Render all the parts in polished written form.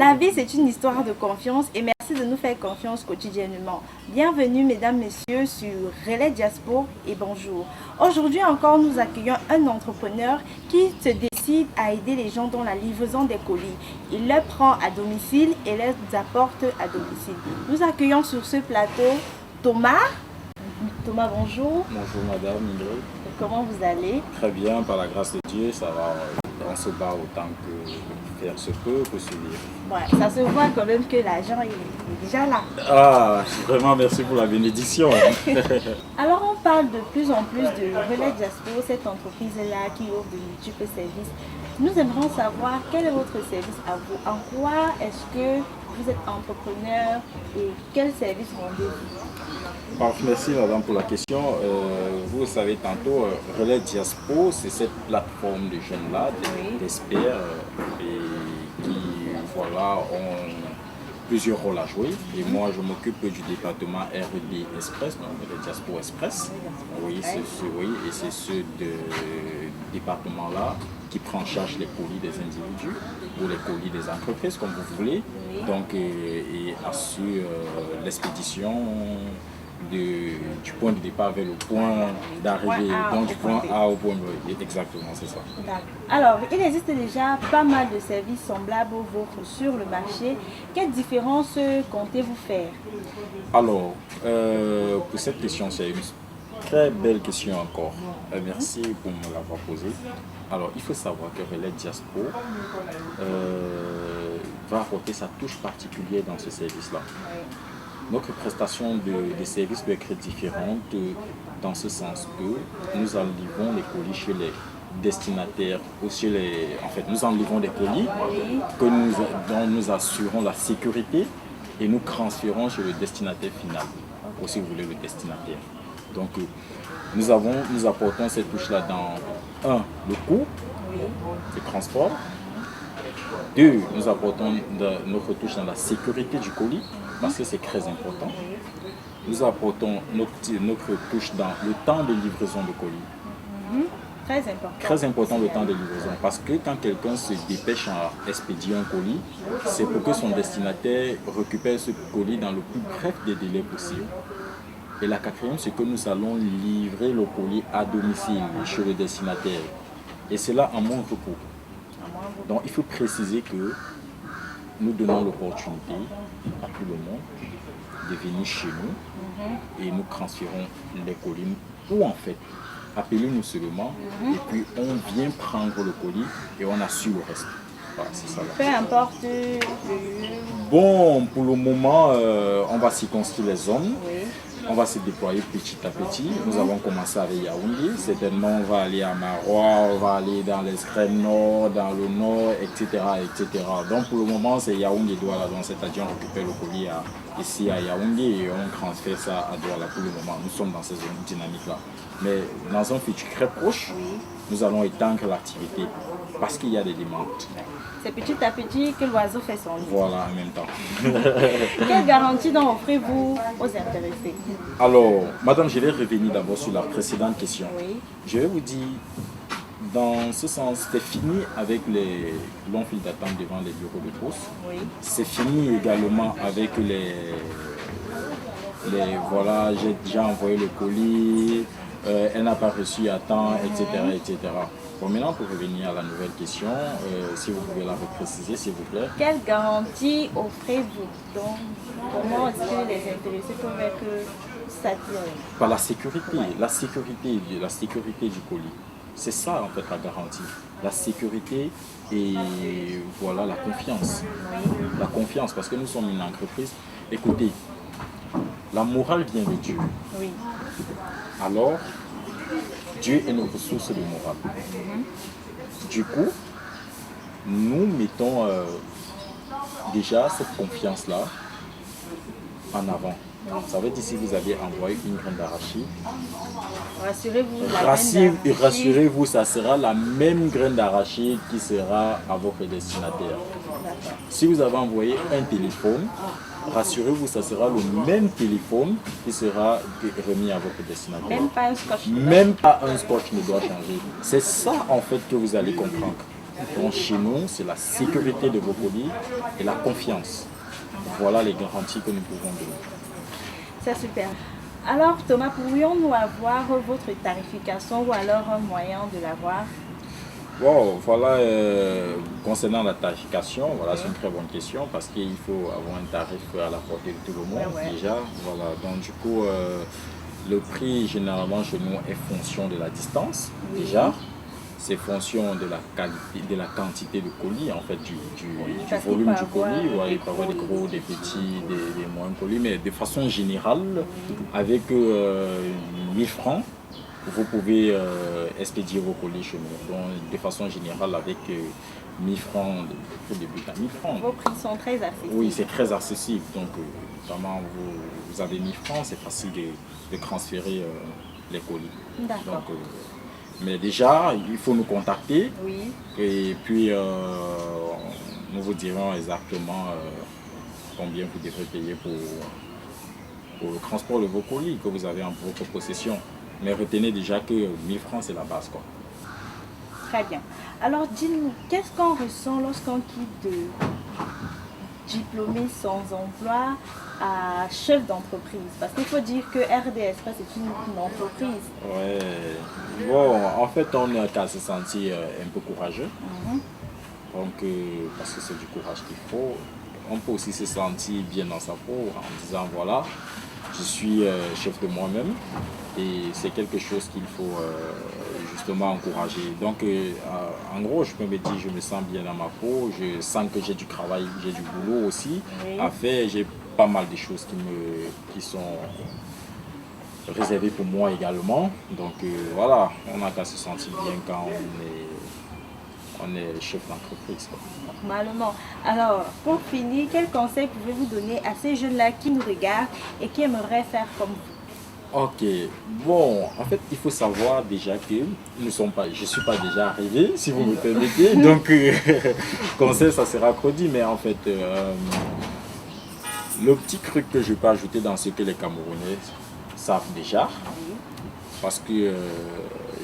La vie, c'est une histoire de confiance et merci de nous faire confiance quotidiennement. Bienvenue, mesdames, messieurs, sur Relais Diaspora et bonjour. Aujourd'hui encore, nous accueillons un entrepreneur qui se décide à aider les gens dans la livraison des colis. Il les prend à domicile et les apporte à domicile. Nous accueillons sur ce plateau Thomas. Thomas, bonjour. Bonjour madame Ingrid. Comment vous allez? Très bien, par la grâce de Dieu, ça va. On se bat autant que faire se peut pour survivre. Ouais, ça se voit quand même que l'argent est déjà là. Ah, vraiment merci pour la bénédiction. Alors on parle de plus en plus de Relais Diaspora, cette entreprise-là qui offre de multiples services. Nous aimerions savoir quel est votre service à vous. En quoi est-ce que vous êtes entrepreneur et quel service rendez-vous? Merci madame pour la question. Vous savez tantôt, Relais Diaspora, c'est cette plateforme de jeunes-là, d'experts et qui voilà, ont plusieurs rôles à jouer. Et moi, je m'occupe du département R&D Express, donc Relais Diaspora Express. Oui, c'est ce département-là qui prend en charge les colis des individus ou les colis des entreprises, comme vous voulez. Donc, et assure l'expédition du point de départ vers le point d'arrivée, donc du point A au point B. Exactement, c'est ça. Alors, il existe déjà pas mal de services semblables aux vôtres sur le marché. Quelle différence comptez-vous faire? Alors, pour cette question, c'est une très belle question encore. Merci pour me l'avoir posée. Alors, il faut savoir que Relais Diaspora va apporter sa touche particulière dans ce service-là. Notre prestation de services peut être différente dans ce sens que nous enlivrons les colis chez les destinataires ou chez les... En fait, nous enlivrons des colis dont nous assurons la sécurité et nous transférons chez le destinataire final, ou si vous voulez le destinataire. Donc, nous apportons cette touche-là dans le coût de transport. 2, nous apportons notre touche dans la sécurité du colis, parce que c'est très important. Nous apportons notre touche dans le temps de livraison de colis. Très important. Très important le temps de livraison, parce que quand quelqu'un se dépêche à expédier un colis, c'est pour que son destinataire récupère ce colis dans le plus bref des délais possible. Et la quatrième, c'est que nous allons livrer le colis à domicile chez le destinataire. Et c'est en moindre coût. Donc il faut préciser que nous donnons l'opportunité à tout le monde de venir chez nous et nous transférons les colis. Ou en fait, appelez-nous seulement et puis on vient prendre le colis et on assure le reste. Voilà, c'est ça. Peu importe le lieu. Bon, pour le moment, on va circonscrire les zones. On va se déployer petit à petit. Nous avons commencé avec Yaoundé. Certainement, on va aller à Marois, on va aller dans l'extrême nord, dans le nord, etc., etc. Donc, pour le moment, c'est Yaoundé Douala. Donc, c'est-à-dire, on récupère le colis ici à Yaoundé et on transfère ça à Douala. Pour le moment, nous sommes dans cette zone dynamique-là. Mais dans un futur très proche, nous allons étendre l'activité parce qu'il y a des demandes. C'est petit à petit que l'oiseau fait son nid. Voilà, en même temps. Quelle garantie donc offrez-vous aux intéressés? Alors, madame, je vais revenir d'abord sur la précédente question. Je vais vous dire, dans ce sens, c'est fini avec les longs files d'attente devant les bureaux de poste. C'est fini également avec voilà, j'ai déjà envoyé le colis, elle n'a pas reçu à temps, etc., etc. Bon, maintenant, pour revenir à la nouvelle question, si vous pouvez la repréciser, s'il vous plaît. Quelle garantie offrez-vous? Donc, comment est-ce que les intéressés peuvent être satisfaits? Par la sécurité du colis. C'est ça, en fait, la garantie. La sécurité et voilà, la confiance. La confiance, parce que nous sommes une entreprise. Écoutez, la morale vient de Dieu. Alors, Dieu est notre source de morale. Du coup, nous mettons déjà cette confiance-là en avant. Ça veut dire si vous avez envoyé une graine d'arachide, rassurez-vous, ça sera la même graine d'arachide qui sera à votre destinataire. Si vous avez envoyé un téléphone, rassurez-vous, ça sera le même téléphone qui sera remis à votre destinataire. Même pas un scotch. Même pas un scotch ne doit changer. C'est ça en fait que vous allez comprendre. Donc chez nous, c'est la sécurité de vos colis et la confiance. Voilà les garanties que nous pouvons donner. C'est super. Alors Thomas, pourrions-nous avoir votre tarification ou alors un moyen de l'avoir? Bon, voilà, concernant la tarification, voilà, c'est une très bonne question parce qu'il faut avoir un tarif à la portée de tout le monde déjà. Voilà, donc du coup, le prix généralement chez nous est fonction de la distance déjà. C'est fonction de la qualité, de la quantité de colis, en fait, du volume du colis. Ouais, il peut y avoir des gros, des petits, des moyens colis, mais de façon générale, avec 1000 francs, vous pouvez expédier vos colis chez nous. Donc, de façon générale, avec 1000 francs, pour débuter à 1000 francs. Vos prix sont très accessibles. Oui, c'est très accessible. Donc, vraiment, vous avez 1000 francs, c'est facile de transférer les colis. D'accord. Mais déjà, il faut nous contacter. Oui. Et puis, nous vous dirons exactement combien vous devrez payer pour le transport de vos colis que vous avez en votre possession. Mais retenez déjà que 1000 francs, c'est la base, quoi. Très bien. Alors, dis-nous, qu'est-ce qu'on ressent lorsqu'on quitte de diplômé sans emploi à chef d'entreprise? Parce qu'il faut dire que RD Express est une entreprise. Ouais. Bon, en fait, on a qu'à se sentir un peu courageux. Donc, parce que c'est du courage qu'il faut. On peut aussi se sentir bien dans sa peau en disant, voilà, je suis chef de moi-même et c'est quelque chose qu'il faut justement encourager. Donc, en gros, je peux me dire, je me sens bien dans ma peau, je sens que j'ai du travail, j'ai du boulot aussi à faire, j'ai pas mal de choses qui sont réservées pour moi également. Donc, voilà, on n'a qu'à se sentir bien quand on est chef d'entreprise. Normalement. Alors, pour finir, quel conseil pouvez-vous donner à ces jeunes-là qui nous regardent et qui aimeraient faire comme vous? Ok, bon, en fait, il faut savoir déjà que je ne suis pas déjà arrivé, si vous me permettez. Donc, conseil, ça sera produit, mais en fait, le petit truc que je peux ajouter dans ce que les Camerounais savent déjà, parce que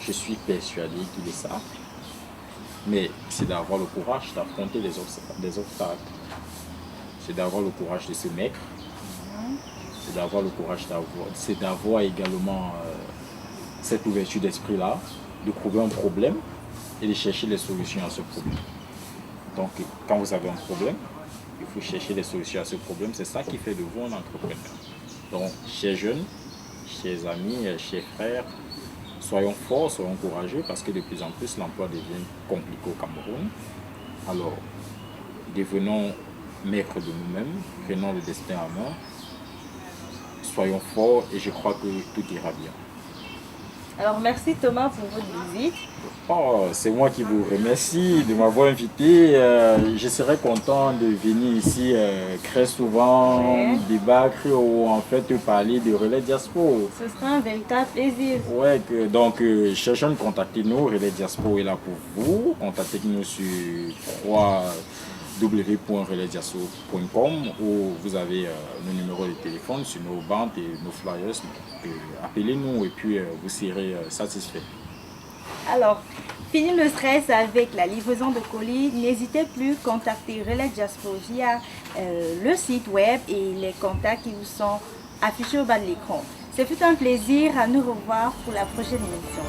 je suis persuadé qu'ils le savent, mais c'est d'avoir le courage d'affronter les obstacles. C'est d'avoir le courage de se mettre. C'est d'avoir le courage c'est d'avoir également cette ouverture d'esprit-là, de trouver un problème et de chercher les solutions à ce problème. Donc, quand vous avez un problème, il faut chercher les solutions à ce problème. C'est ça qui fait de vous un entrepreneur. Donc, chers jeunes, chers amis, chers frères, soyons forts, soyons courageux parce que de plus en plus l'emploi devient compliqué au Cameroun. Alors, devenons maîtres de nous-mêmes, prenons le destin à main, soyons forts et je crois que tout ira bien. Alors, merci Thomas pour votre visite. Oh, c'est moi qui vous remercie de m'avoir invité. Je serais content de venir ici très souvent, débattre ou en fait parler de Relais Diaspo. Ce sera un véritable plaisir. Ouais, donc cherchons de contacter nous. Relais Diaspo est là pour vous. Contactez-nous sur www.relaisdiaspo.com où vous avez nos numéros de téléphone sur nos bandes et nos flyers. Appelez-nous et puis vous serez satisfait. Alors, fini le stress avec la livraison de colis. N'hésitez plus à contacter Relais Diaspo via le site web et les contacts qui vous sont affichés au bas de l'écran. C'est un plaisir à nous revoir pour la prochaine émission.